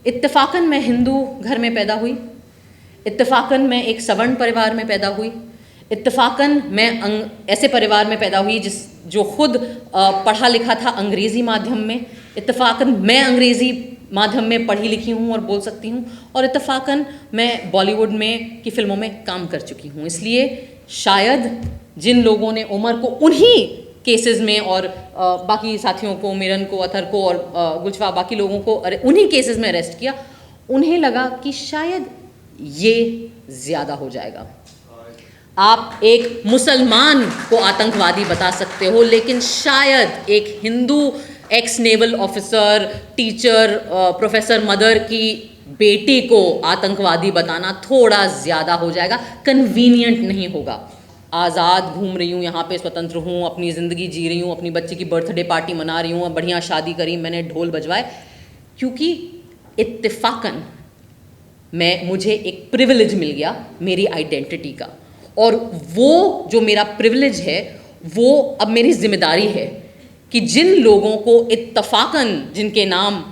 इत्तेफाकन मैं हिंदू घर में पैदा हुई, इत्तेफाकन मैं एक सवर्ण परिवार में पैदा हुई, इत्तेफाकन मैं ऐसे परिवार में पैदा हुई जो खुद पढ़ा लिखा था अंग्रेज़ी माध्यम में, इत्तेफाकन मैं अंग्रेज़ी माध्यम में पढ़ी लिखी हूँ और बोल सकती हूँ, और इत्तेफाकन मैं बॉलीवुड में की फ़िल्मों में काम कर चुकी हूँ। इसलिए शायद जिन लोगों ने उमर को उन्हीं केसेस में और बाकी साथियों को, मिरन को, अतर को और गुलशफा बाकी लोगों को उन्हीं केसेस में अरेस्ट किया, उन्हें लगा कि शायद ये ज़्यादा हो जाएगा। आप एक मुसलमान को आतंकवादी बता सकते हो, लेकिन शायद एक Hindu x naval officer, teacher, professor mother की बेटी को आतंकवादी बताना थोड़ा ज़्यादा हो जाएगा, कन्वीनियंट नहीं होगा। आज़ाद घूम रही हूँ यहाँ पे, स्वतंत्र हूँ, अपनी ज़िंदगी जी रही हूँ, अपनी बच्ची की बर्थडे पार्टी मना रही हूँ, बढ़िया शादी करी, मैंने ढोल बजवाए, क्योंकि इत्तेफाकन मुझे एक प्रिविलेज मिल गया मेरी आइडेंटिटी का, और वो जो मेरा प्रिविलेज है वो अब मेरी जिम्मेदारी है कि जिन लोगों को इत्तेफाकन जिनके नाम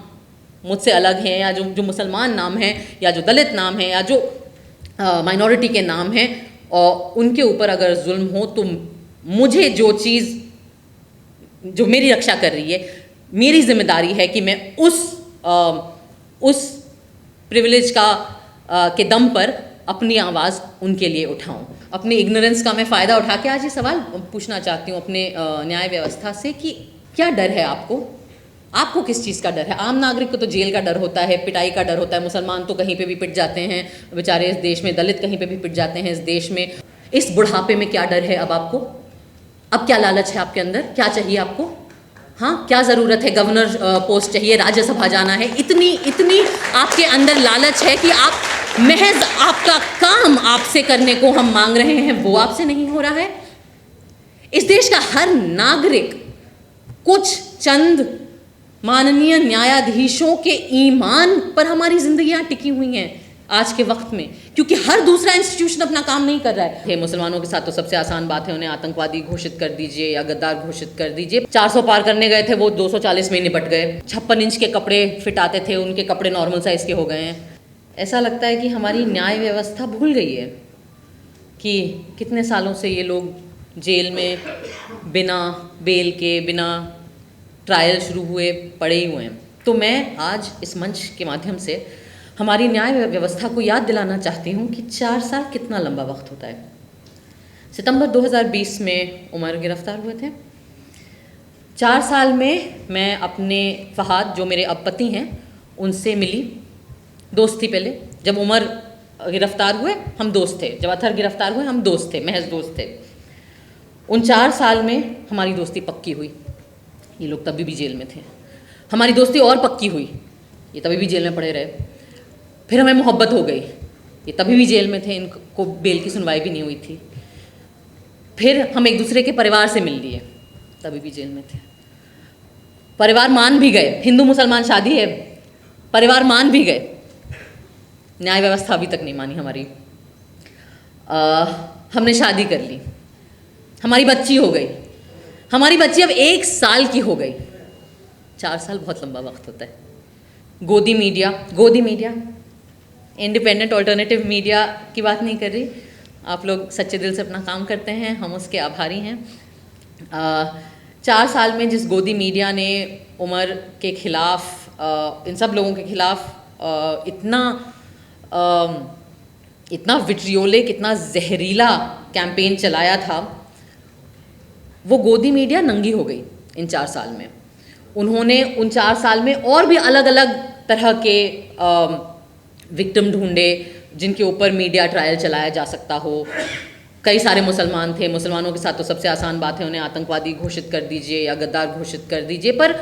मुझसे अलग हैं, या जो मुसलमान नाम हैं, या जो दलित नाम है, या जो माइनॉरिटी के नाम हैं, और उनके ऊपर अगर जुल्म हो तो मुझे जो चीज़ जो मेरी रक्षा कर रही है, मेरी जिम्मेदारी है कि मैं उस प्रिविलेज के दम पर अपनी आवाज़ उनके लिए उठाऊं। अपनी इग्नोरेंस का मैं फ़ायदा उठा के आज ये सवाल पूछना चाहती हूँ अपने न्याय व्यवस्था से कि क्या डर है आपको किस चीज़ का डर है? आम नागरिक को तो जेल का डर होता है, पिटाई का डर होता है, मुसलमान तो कहीं पे भी पिट जाते हैं बेचारे इस देश में, दलित कहीं पे भी पिट जाते हैं इस देश में। इस बुढ़ापे में क्या डर है अब आपको? अब क्या लालच है आपके अंदर? क्या चाहिए आपको? हाँ, क्या ज़रूरत है? गवर्नर पोस्ट चाहिए, राज्यसभा जाना है, इतनी आपके अंदर लालच है कि आप महज आपका काम आपसे करने को हम मांग रहे हैं, वो आपसे नहीं हो रहा है। इस देश का हर नागरिक कुछ चंद माननीय न्यायाधीशों के ईमान पर हमारी जिंदगियां टिकी हुई हैं आज के वक्त में, क्योंकि हर दूसरा इंस्टीट्यूशन अपना काम नहीं कर रहा है। मुसलमानों के साथ तो सबसे आसान बात है, उन्हें आतंकवादी घोषित कर दीजिए या गद्दार घोषित कर दीजिए। 400 पार करने गए थे, वो 240 में निपट गए। 56 इंच के कपड़े फिट आते थे, उनके कपड़े नॉर्मल साइज के हो गए हैं। ऐसा लगता है कि हमारी न्याय व्यवस्था भूल गई है कि कितने सालों से ये लोग जेल में बिना बेल के, बिना ट्रायल शुरू हुए पड़े ही हुए हैं। तो मैं आज इस मंच के माध्यम से हमारी न्याय व्यवस्था को याद दिलाना चाहती हूँ कि 4 साल कितना लंबा वक्त होता है। सितंबर 2020 में उमर गिरफ्तार हुए थे। 4 साल में मैं अपने फहाद, जो मेरे अब पति हैं, उनसे मिली। दोस्त थी पहले, जब उमर गिरफ्तार हुए हम दोस्त थे, जब अतर गिरफ्तार हुए हम दोस्त थे, महज दोस्त थे। उन 4 साल में हमारी दोस्ती पक्की हुई। ये लोग तभी भी जेल में थे। हमारी दोस्ती और पक्की हुई, ये तभी भी जेल में पड़े रहे। फिर हमें मोहब्बत हो गई, ये तभी भी जेल में थे, इनको बेल की सुनवाई भी नहीं हुई थी। फिर हम एक दूसरे के परिवार से मिल लिए, तभी भी जेल में थे। परिवार मान भी गए, हिंदू मुसलमान शादी है, परिवार मान भी गए, न्याय व्यवस्था अभी तक नहीं मानी हमारी। हमने शादी कर ली, हमारी बच्ची हो गई, हमारी बच्ची अब 1 साल की हो गई। 4 साल बहुत लंबा वक्त होता है। गोदी मीडिया, इंडिपेंडेंट ऑल्टरनेटिव मीडिया की बात नहीं कर रही, आप लोग सच्चे दिल से अपना काम करते हैं, हम उसके आभारी हैं। 4 साल में जिस गोदी मीडिया ने उमर के खिलाफ, इन सब लोगों के खिलाफ इतना विट्रियोलिक, इतना जहरीला कैंपेन चलाया था, वो गोदी मीडिया नंगी हो गई इन 4 साल में। उन्होंने उन 4 साल में और भी अलग अलग तरह के विक्टिम ढूंढे जिनके ऊपर मीडिया ट्रायल चलाया जा सकता हो। कई सारे मुसलमान थे, मुसलमानों के साथ तो सबसे आसान बात है, उन्हें आतंकवादी घोषित कर दीजिए या गद्दार घोषित कर दीजिए, पर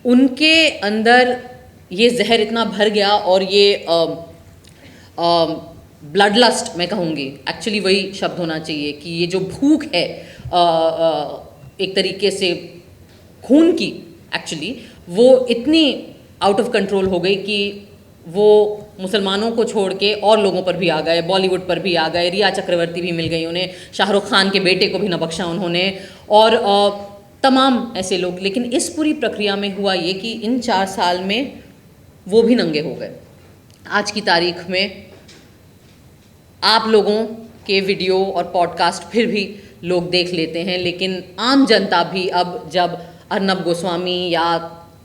उनके अंदर ये जहर इतना भर गया और ये ब्लड लस्ट, मैं कहूँगी एक्चुअली वही शब्द होना चाहिए, कि ये जो भूख है एक तरीके से खून की, एक्चुअली वो इतनी आउट ऑफ कंट्रोल हो गई कि वो मुसलमानों को छोड़ के और लोगों पर भी आ गए, बॉलीवुड पर भी आ गए। रिया चक्रवर्ती भी मिल गई उन्हें, शाहरुख खान के बेटे को भी न बख्शा उन्होंने, और तमाम ऐसे लोग। लेकिन इस पूरी प्रक्रिया में हुआ ये कि इन 4 साल में वो भी नंगे हो गए। आज की तारीख में आप लोगों के वीडियो और पॉडकास्ट फिर भी लोग देख लेते हैं, लेकिन आम जनता भी अब जब अर्नब गोस्वामी या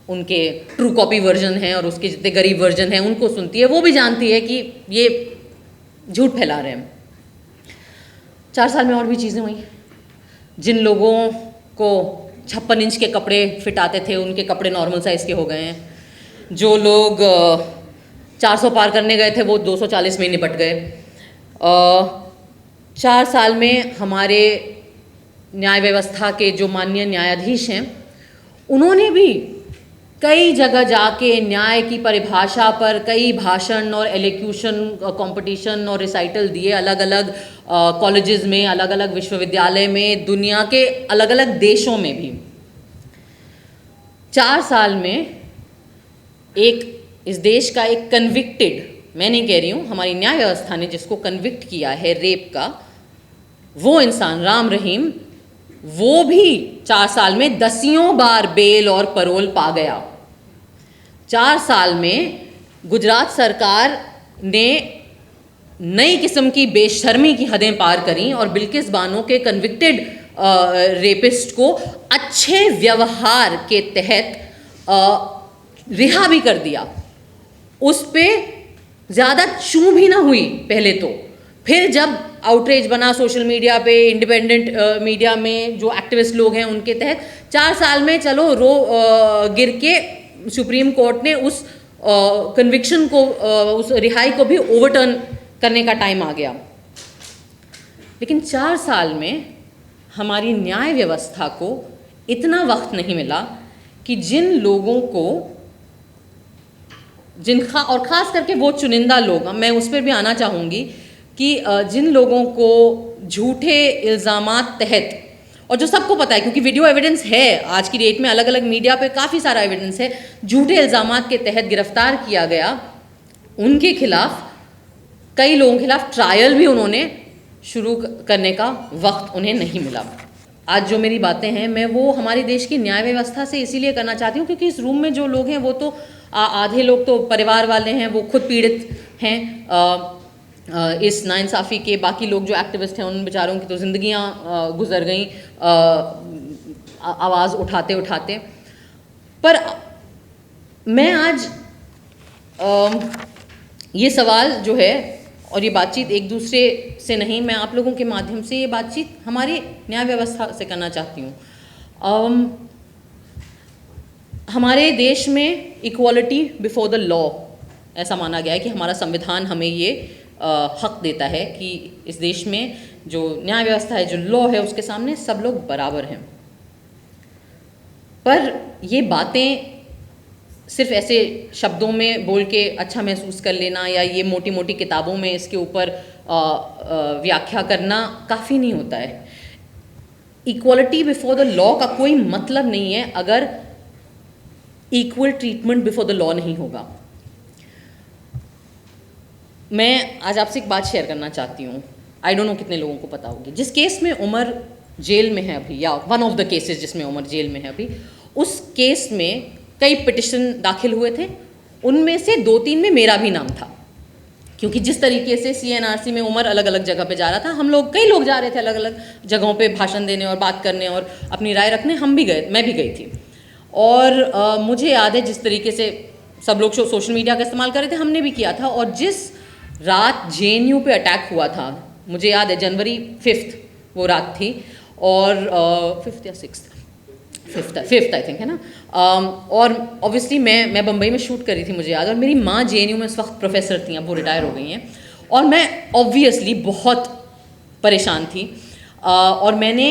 उनके ट्रू कॉपी वर्जन हैं और उसके जितने गरीब वर्जन हैं उनको सुनती है, वो भी जानती है कि ये झूठ फैला रहे हैं। 4 साल में और भी चीज़ें हुई। जिन लोगों को 56 इंच के कपड़े फिट आते थे, उनके कपड़े नॉर्मल साइज़ के हो गए हैं। जो लोग 400 पार करने गए थे, वो 240 में निपट गए। 4 साल में हमारे न्याय व्यवस्था के जो माननीय न्यायाधीश हैं, उन्होंने भी कई जगह जाके न्याय की परिभाषा पर कई भाषण और एलोक्यूशन कंपटीशन और रिसाइटल दिए, अलग अलग कॉलेजेस में, अलग अलग विश्वविद्यालय में, दुनिया के अलग अलग देशों में भी। 4 साल में इस देश का एक कन्विक्टेड, मैं नहीं कह रही हूँ, हमारी न्याय व्यवस्था ने जिसको कन्विक्ट किया है रेप का, वो इंसान राम रहीम, वो भी 4 साल में 10 बार बेल और परोल पा गया। 4 साल में गुजरात सरकार ने नई किस्म की बेशर्मी की हदें पार करी और बिल्किस बानो के कन्विक्टेड रेपिस्ट को अच्छे व्यवहार के तहत रिहा भी कर दिया। उस पर ज़्यादा चूं भी ना हुई पहले तो, फिर जब आउटरीच बना सोशल मीडिया पे, इंडिपेंडेंट मीडिया में जो एक्टिविस्ट लोग हैं उनके तहत, 4 साल में चलो गिर के सुप्रीम कोर्ट ने उस कन्विक्शन को, उस रिहाई को भी ओवरटर्न करने का टाइम आ गया। लेकिन 4 साल में हमारी न्याय व्यवस्था को इतना वक्त नहीं मिला कि जिन लोगों को, और ख़ास करके वो चुनिंदा लोग, मैं उस पर भी आना चाहूँगी कि जिन लोगों को झूठे इल्ज़ामात तहत, और जो सबको पता है क्योंकि वीडियो एविडेंस है, आज की डेट में अलग अलग मीडिया पे काफ़ी सारा एविडेंस है, झूठे इल्ज़ामात के तहत गिरफ्तार किया गया, उनके खिलाफ, कई लोगों के खिलाफ ट्रायल भी उन्होंने शुरू करने का वक्त उन्हें नहीं मिला। आज जो मेरी बातें हैं, मैं वो हमारे देश की न्याय व्यवस्था से इसीलिए करना चाहती हूँ क्योंकि इस रूम में जो लोग हैं वो तो आधे लोग तो परिवार वाले हैं, वो खुद पीड़ित हैं इस नाइंसाफ़ी के। बाकी लोग जो एक्टिविस्ट हैं, उन बेचारों की तो ज़िंदगियाँ गुजर गई आवाज़ उठाते उठाते। पर मैं आज ये सवाल जो है और ये बातचीत एक दूसरे से नहीं, मैं आप लोगों के माध्यम से ये बातचीत हमारी न्याय व्यवस्था से करना चाहती हूँ। हमारे देश में इक्वालिटी बिफोर द लॉ ऐसा माना गया है कि हमारा संविधान हमें ये हक देता है कि इस देश में जो न्याय व्यवस्था है, जो लॉ है, उसके सामने सब लोग बराबर हैं। पर ये बातें सिर्फ ऐसे शब्दों में बोल के अच्छा महसूस कर लेना या ये मोटी मोटी किताबों में इसके ऊपर व्याख्या करना काफ़ी नहीं होता है। इक्वालिटी बिफोर द लॉ का कोई मतलब नहीं है अगर equal treatment before the law नहीं होगा। मैं आज आपसे एक बात शेयर करना चाहती हूँ, आई डोंट नो कितने लोगों को पता होगी। जिस केस में उमर जेल में है अभी, या वन ऑफ द केसेस जिसमें उमर जेल में है अभी, उस केस में कई पिटिशन दाखिल हुए थे, उनमें से 2-3 में मेरा भी नाम था क्योंकि जिस तरीके से CNRC में उमर अलग अलग जगह पे जा रहा था, हम लोग, कई लोग जा रहे थे अलग अलग जगहों पे भाषण देने और बात करने और अपनी राय रखने, हम भी गए, मैं भी गई थी। और मुझे याद है जिस तरीके से सब लोग सोशल मीडिया का इस्तेमाल कर रहे थे, हमने भी किया था। और जिस रात JNU पे अटैक हुआ था, मुझे याद है जनवरी 5 वो रात थी, और 5th या 6th, 5th आई थिंक, है ना। और ऑब्वियसली मैं बम्बई में शूट कर रही थी, मुझे याद, और मेरी माँ JNU में उस वक्त प्रोफेसर थी, अब वो रिटायर हो गई हैं, और मैं ऑब्वियसली बहुत परेशान थी। और मैंने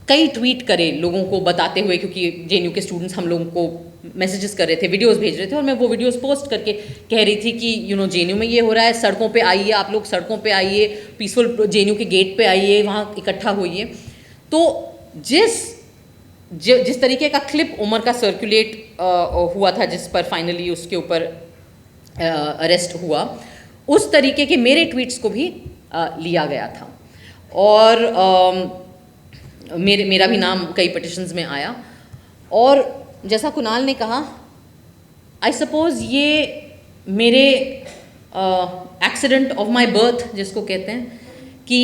कई ट्वीट करे लोगों को बताते हुए, क्योंकि JNU के स्टूडेंट्स हम लोगों को मैसेजेस कर रहे थे, वीडियोस भेज रहे थे, और मैं वो वीडियोस पोस्ट करके कह रही थी कि JNU में ये हो रहा है, सड़कों पे आइए, आप लोग सड़कों पे आइए, पीसफुल JNU के गेट पे आइए, वहाँ इकट्ठा होइए। तो जिस तरीके का क्लिप उमर का सर्कुलेट हुआ था, जिस पर फाइनली उसके ऊपर अरेस्ट हुआ, उस तरीके के मेरे ट्वीट्स को भी लिया गया था, और मेरा भी नाम कई पिटिशंस में आया। और जैसा कुणाल ने कहा, आई सपोज ये मेरे एक्सीडेंट ऑफ माई बर्थ जिसको कहते हैं, कि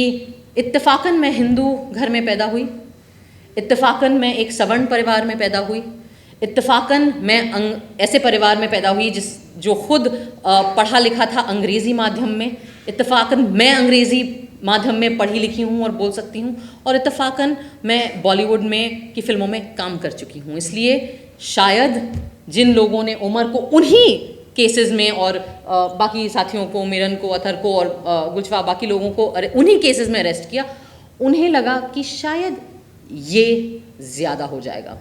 इत्तेफाकन मैं हिंदू घर में पैदा हुई, इत्तेफाकन मैं एक सवर्ण परिवार में पैदा हुई, इत्तेफाकन मैं ऐसे परिवार में पैदा हुई जो खुद पढ़ा लिखा था अंग्रेज़ी माध्यम में, इत्तेफाकन मैं अंग्रेज़ी माध्यम में पढ़ी लिखी हूँ और बोल सकती हूँ, और इत्तेफाकन मैं बॉलीवुड में की फिल्मों में काम कर चुकी हूँ। इसलिए शायद जिन लोगों ने उमर को उन्हीं केसेस में और बाकी साथियों को, मिरन को, अथर को और गुलशफा बाकी लोगों को उन्हीं केसेस में अरेस्ट किया, उन्हें लगा कि शायद ये ज़्यादा हो जाएगा।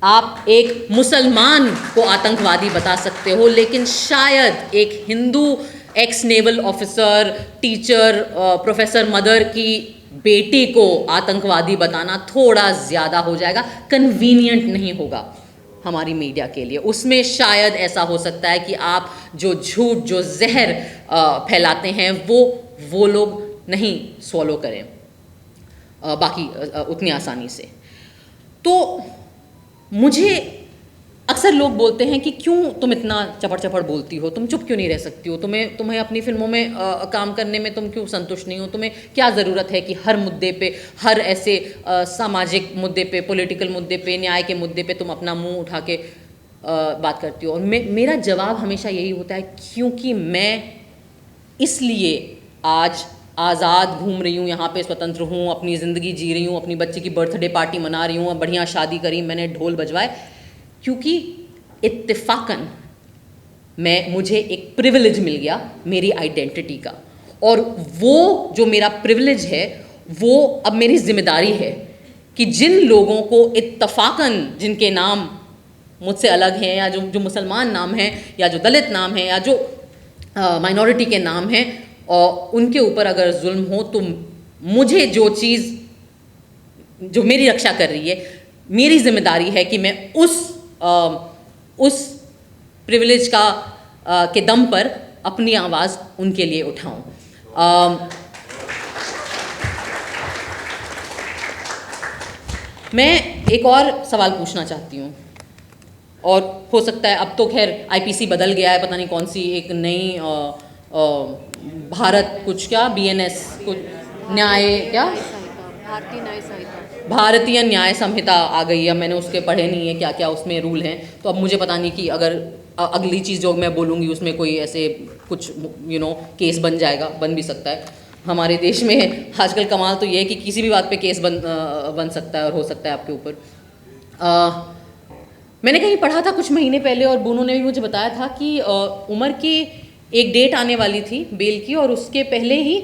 आप एक मुसलमान को आतंकवादी बता सकते हो, लेकिन शायद एक Hindu x naval officer, teacher, professor mother की बेटी को आतंकवादी बताना थोड़ा ज़्यादा हो जाएगा, कन्वीनियंट नहीं होगा हमारी मीडिया के लिए। उसमें शायद ऐसा हो सकता है कि आप जो झूठ, जो जहर फैलाते हैं वो लोग नहीं स्वॉलो करें बाकी उतनी आसानी से। तो मुझे अक्सर लोग बोलते हैं कि क्यों तुम इतना चपड़ चपड़ बोलती हो, तुम चुप क्यों नहीं रह सकती हो, तुम्हें अपनी फिल्मों में काम करने में तुम क्यों संतुष्ट नहीं हो, तुम्हें क्या ज़रूरत है कि हर मुद्दे पे, हर ऐसे सामाजिक मुद्दे पे, पॉलिटिकल मुद्दे पे, न्याय के मुद्दे पे तुम अपना मुंह उठा के बात करती हो। और मेरा जवाब हमेशा यही होता है, क्योंकि मैं इसलिए आज आज़ाद घूम रही हूँ, यहाँ पे स्वतंत्र हूँ, अपनी ज़िंदगी जी रही हूँ, अपनी बच्चे की बर्थडे पार्टी मना रही हूँ, बढ़िया शादी करी, मैंने ढोल बजवाए, क्योंकि इत्तेफाकन मुझे एक प्रिविलेज मिल गया मेरी आइडेंटिटी का, और वो जो मेरा प्रिविलेज है वो अब मेरी जिम्मेदारी है कि जिन लोगों को इत्तेफाकन, जिनके नाम मुझसे अलग हैं, या जो मुसलमान नाम हैं, या जो दलित नाम हैं, या जो माइनॉरिटी के नाम हैं, और उनके ऊपर अगर जुल्म हो, तो मुझे जो चीज़ जो मेरी रक्षा कर रही है, मेरी जिम्मेदारी है कि मैं उस प्रिविलेज के दम पर अपनी आवाज़ उनके लिए उठाऊं। मैं एक और सवाल पूछना चाहती हूँ, और हो सकता है अब तो खैर आईपीसी बदल गया है, पता नहीं कौन सी एक नई भारत कुछ क्या बीएनएस कुछ न्याय क्या भारतीय न्याय संहिता आ गई है। मैंने उसके पढ़े नहीं है क्या क्या उसमें रूल हैं, तो अब मुझे पता नहीं कि अगर अगली चीज़ जो मैं बोलूँगी उसमें कोई ऐसे कुछ केस बन जाएगा, बन भी सकता है। हमारे देश में आजकल कमाल तो ये है कि किसी भी बात पे केस बन सकता है और हो सकता है आपके ऊपर। मैंने कहीं पढ़ा था कुछ महीने पहले, और बोनो ने भी मुझे बताया था कि उमर की एक डेट आने वाली थी बेल की, और उसके पहले ही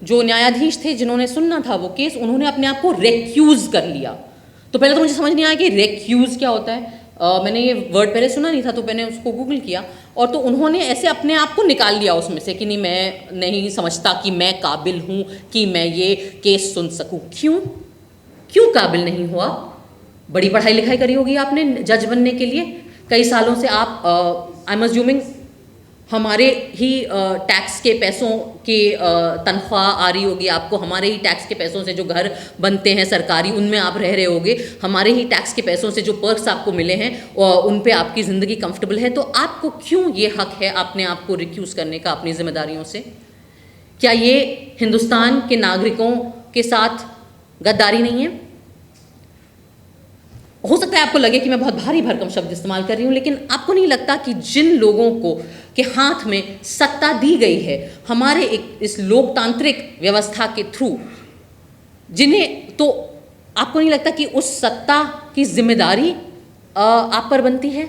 जो न्यायाधीश थे जिन्होंने सुनना था वो केस, उन्होंने अपने आप को रेक्यूज़ कर लिया। तो पहले तो मुझे समझ नहीं आया कि रेक्यूज़ क्या होता है। मैंने ये वर्ड पहले सुना नहीं था, तो मैंने उसको गूगल किया, और तो उन्होंने ऐसे अपने आप को निकाल लिया उसमें से कि नहीं, मैं नहीं समझता कि मैं काबिल हूँ कि मैं ये केस सुन सकूँ। क्यों काबिल नहीं हुआ? बड़ी पढ़ाई लिखाई करी होगी आपने जज बनने के लिए, कई सालों से आप आई एम अज्यूमिंग हमारे ही टैक्स के पैसों की तनख्वाह आ रही होगी आपको, हमारे ही टैक्स के पैसों से जो घर बनते हैं सरकारी, उनमें आप रह रहे होगे, हमारे ही टैक्स के पैसों से जो पर्क्स आपको मिले हैं उन पे आपकी ज़िंदगी कंफर्टेबल है। तो आपको क्यों ये हक है अपने आप को रिक्यूज़ करने का अपनी जिम्मेदारियों से? क्या ये हिंदुस्तान के नागरिकों के साथ गद्दारी नहीं है? हो सकता है आपको लगे कि मैं बहुत भारी भरकम शब्द इस्तेमाल कर रही हूँ, लेकिन आपको नहीं लगता कि जिन लोगों को के हाथ में सत्ता दी गई है हमारे इस लोकतांत्रिक व्यवस्था के थ्रू, जिन्हें, तो आपको नहीं लगता कि उस सत्ता की जिम्मेदारी आप पर बनती है?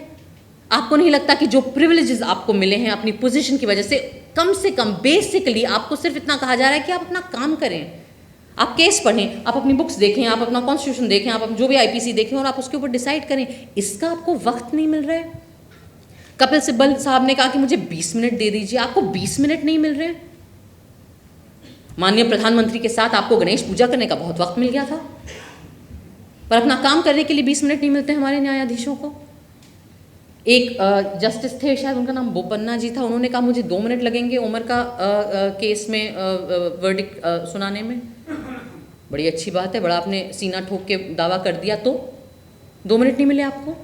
आपको नहीं लगता कि जो प्रिविलेजेस आपको मिले हैं अपनी पोजीशन की वजह से कम बेसिकली आपको सिर्फ इतना कहा जा रहा है कि आप अपना काम करें, आप केस पढ़ें, आप अपनी बुक्स देखें, आप अपना कॉन्स्टिट्यूशन देखें, आप जो भी आईपीसी देखें, और आप उसके ऊपर डिसाइड करें। इसका आपको वक्त नहीं मिल रहा है। कपिल सिब्बल साहब ने कहा कि मुझे 20 मिनट दे दीजिए, आपको 20 मिनट नहीं मिल रहे। माननीय प्रधानमंत्री के साथ आपको गणेश पूजा करने का बहुत वक्त मिल गया था, पर अपना काम करने के लिए 20 मिनट नहीं मिलते हमारे न्यायाधीशों को। एक जस्टिस थे, शायद उनका नाम बोपन्ना जी था, उन्होंने कहा मुझे 2 मिनट लगेंगे उमर का केस में वर्डिक्ट सुनाने में। बड़ी अच्छी बात है, बड़ा आपने सीना ठोक के दावा कर दिया, तो 2 मिनट नहीं मिले आपको।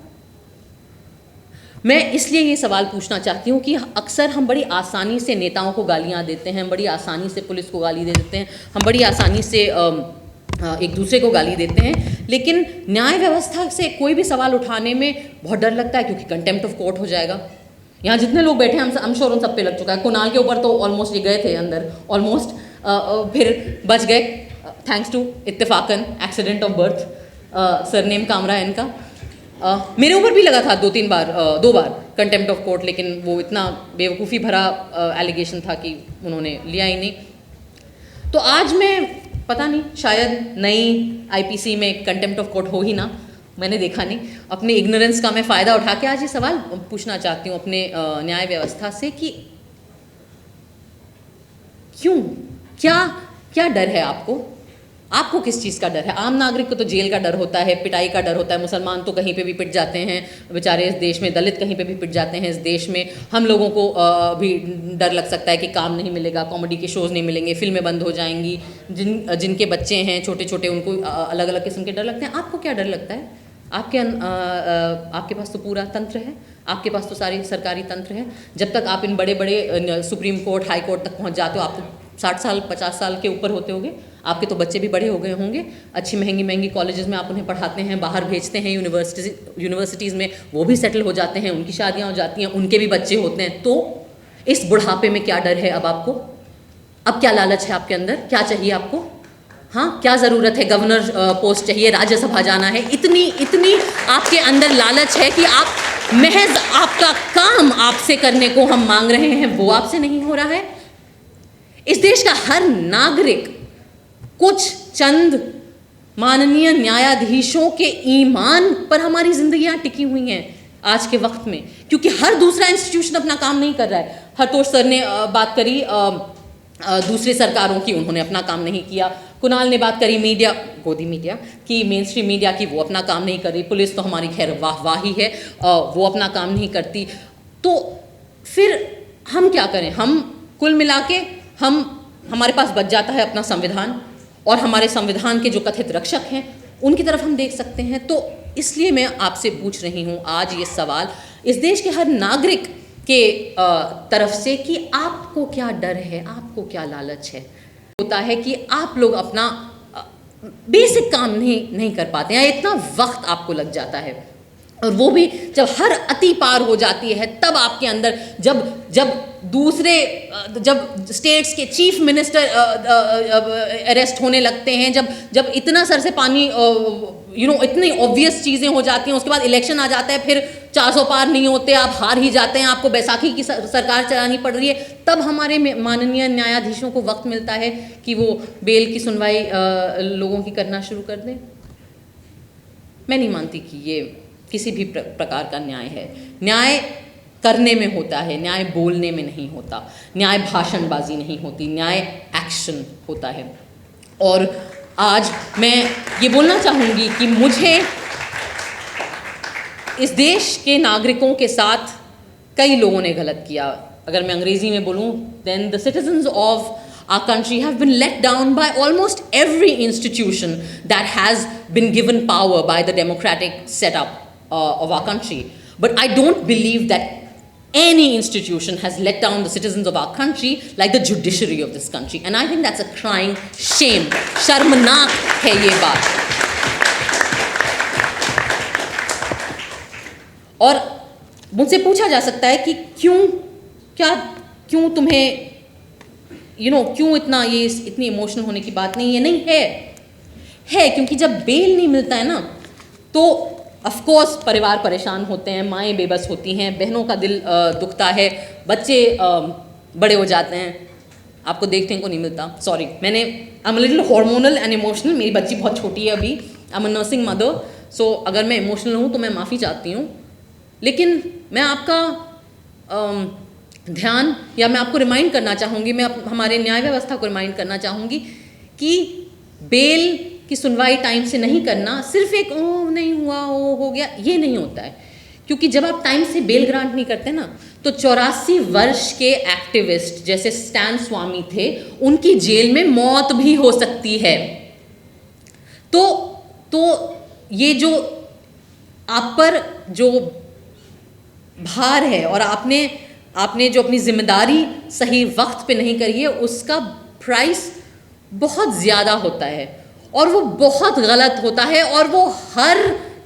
मैं इसलिए ये सवाल पूछना चाहती हूँ कि अक्सर हम बड़ी आसानी से नेताओं को गालियाँ देते हैं, बड़ी आसानी से पुलिस को गाली दे देते हैं, हम बड़ी आसानी से एक दूसरे को गाली देते हैं, लेकिन न्याय व्यवस्था से कोई भी सवाल उठाने में बहुत डर लगता है क्योंकि कंटेम्प्ट ऑफ कोर्ट हो जाएगा। यहाँ जितने लोग बैठे हैं हम श्योर उन सब पे लग चुका है। कुणाल के ऊपर तो ऑलमोस्ट ये गए थे अंदर, ऑलमोस्ट फिर बच गए थैंक्स टू इत्तेफाकन accident of birth, surname Kamra है इनका। मेरे ऊपर भी लगा था दो बार कंटेम्प्ट ऑफ कोर्ट, लेकिन वो इतना बेवकूफ़ी भरा एलिगेशन था कि उन्होंने लिया ही नहीं। तो आज मैं पता नहीं, शायद नई आईपीसी में कंटेम्प्ट ऑफ कोर्ट हो ही ना, मैंने देखा नहीं। अपने इग्नोरेंस का मैं फ़ायदा उठा के आज ये सवाल पूछना चाहती हूँ अपने न्याय व्यवस्था से कि क्यों, क्या डर है आपको किस चीज़ का डर है? आम नागरिक को तो जेल का डर होता है, पिटाई का डर होता है, मुसलमान तो कहीं पे भी पिट जाते हैं बेचारे इस देश में, दलित कहीं पे भी पिट जाते हैं इस देश में। हम लोगों को भी डर लग सकता है कि काम नहीं मिलेगा, कॉमेडी के शोज़ नहीं मिलेंगे, फिल्में बंद हो जाएंगी, जिनके बच्चे हैं छोटे छोटे उनको अलग अलग किस्म के डर लगते हैं। आपको क्या डर लगता है? आपके पास तो पूरा तंत्र है, आपके पास तो सारी सरकारी तंत्र है। जब तक आप इन बड़े बड़े सुप्रीम कोर्ट, हाई कोर्ट तक पहुंच जाते हो, आप तो 60 साल 50 साल के ऊपर होते होंगे, आपके तो बच्चे भी बड़े हो गए होंगे, अच्छी महंगी कॉलेजेस में आप उन्हें पढ़ाते हैं, बाहर भेजते हैं यूनिवर्सिटीज़ में, वो भी सेटल हो जाते हैं, उनकी शादियाँ हो जाती हैं, उनके भी बच्चे होते हैं। तो इस बुढ़ापे में क्या डर है अब आपको? अब क्या लालच है आपके अंदर? क्या चाहिए आपको? हाँ, क्या ज़रूरत है? गवर्नर पोस्ट चाहिए, राज्यसभा जाना है, इतनी आपके अंदर लालच है कि आप महज आपका काम आपसे करने को हम मांग रहे हैं, वो आपसे नहीं हो रहा है। इस देश का हर नागरिक कुछ चंद माननीय न्यायाधीशों के ईमान पर हमारी जिंदगियां टिकी हुई हैं आज के वक्त में, क्योंकि हर दूसरा इंस्टीट्यूशन अपना काम नहीं कर रहा है। हरतोष सर ने बात करी दूसरे सरकारों की, उन्होंने अपना काम नहीं किया। कुणाल ने बात करी मीडिया, गोदी मीडिया की, मेन स्ट्रीम मीडिया की, वो अपना काम नहीं कर रही। पुलिस तो हमारी खैर वाह ही है, वो अपना काम नहीं करती। तो फिर हम क्या करें? हम कुल मिला के हमारे पास बच जाता है अपना संविधान, और हमारे संविधान के जो कथित रक्षक हैं उनकी तरफ हम देख सकते हैं। तो इसलिए मैं आपसे पूछ रही हूँ आज ये सवाल इस देश के हर नागरिक के तरफ से कि आपको क्या डर है, आपको क्या लालच है? होता है कि आप लोग अपना बेसिक काम नहीं कर पाते हैं, इतना वक्त आपको लग जाता है, और वो भी जब हर अति पार हो जाती है, तब आपके अंदर जब स्टेट्स के चीफ मिनिस्टर अरेस्ट होने लगते हैं, जब इतना सर से पानी इतनी ऑब्वियस चीज़ें हो जाती हैं, उसके बाद इलेक्शन आ जाता है, फिर 400 पार नहीं होते, आप हार ही जाते हैं, आपको बैसाखी की सरकार चलानी पड़ रही है, तब हमारे माननीय न्यायाधीशों को वक्त मिलता है कि वो बेल की सुनवाई लोगों की करना शुरू कर दें। मैं नहीं मानती कि ये किसी भी प्रकार का न्याय है। न्याय करने में होता है, न्याय बोलने में नहीं होता, न्याय भाषणबाजी नहीं होती, न्याय एक्शन होता है। और आज मैं ये बोलना चाहूँगी कि मुझे इस देश के नागरिकों के साथ कई लोगों ने गलत किया। अगर मैं अंग्रेजी में बोलूँ, then the citizens of our country have been let down by almost every institution that has been given power by the democratic setup of our country. But I don't believe that any institution has let down the citizens of our country like the judiciary of this country. And I think that's a crying shame. शर्मनाक है ये बात। और मुझसे पूछा जा सकता है कि क्यों तुम्हें क्यों इतनी इमोशनल होने की बात नहीं है? नहीं है क्योंकि जब बेल नहीं मिलता है ना, तो ऑफ कोर्स परिवार परेशान होते हैं, माएँ बेबस होती हैं, बहनों का दिल दुखता है, बच्चे बड़े हो जाते हैं, आपको देखने को नहीं मिलता। Sorry, I am little hormonal and emotional, मेरी बच्ची बहुत छोटी है अभी, I am a nursing mother, so अगर मैं इमोशनल हूँ तो मैं माफ़ी चाहती हूँ। लेकिन मैं आपका ध्यान, या मैं आपको रिमाइंड करना चाहूँगी, मैं हमारे न्याय व्यवस्था को रिमाइंड करना चाहूँगी कि बेल की सुनवाई टाइम से नहीं करना सिर्फ एक नहीं हुआ, हो गया, ये नहीं होता है। क्योंकि जब आप टाइम से बेल ग्रांट नहीं करते ना, तो 84 वर्ष के एक्टिविस्ट जैसे स्टैन स्वामी थे, उनकी जेल में मौत भी हो सकती है। तो ये जो आप पर जो भार है और आपने जो अपनी जिम्मेदारी सही वक्त पे नहीं करी है, उसका प्राइस बहुत ज़्यादा होता है और वो बहुत गलत होता है। और वो हर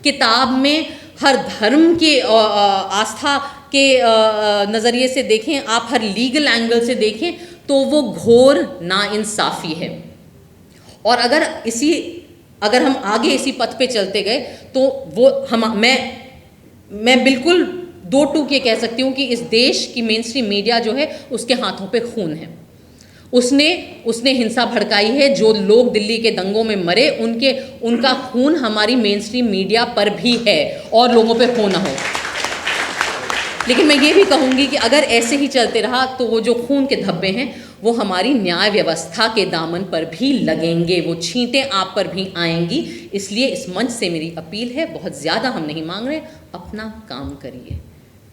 किताब में, हर धर्म के आस्था के नज़रिए से देखें आप, हर लीगल एंगल से देखें तो वो घोर नाइंसाफ़ी है। और अगर हम आगे इसी पथ पे चलते गए तो मैं बिल्कुल दो टूक ये कह सकती हूँ कि इस देश की मेन स्ट्रीम मीडिया जो है उसके हाथों पे खून है। उसने हिंसा भड़काई है। जो लोग दिल्ली के दंगों में मरे उनका खून हमारी मेन स्ट्रीम मीडिया पर भी है और लोगों पे हो ना हो। लेकिन मैं ये भी कहूँगी कि अगर ऐसे ही चलते रहा तो वो जो खून के धब्बे हैं वो हमारी न्याय व्यवस्था के दामन पर भी लगेंगे, वो छींटें आप पर भी आएंगी। इसलिए इस मंच से मेरी अपील है, बहुत ज़्यादा हम नहीं मांग रहे, अपना काम करिए।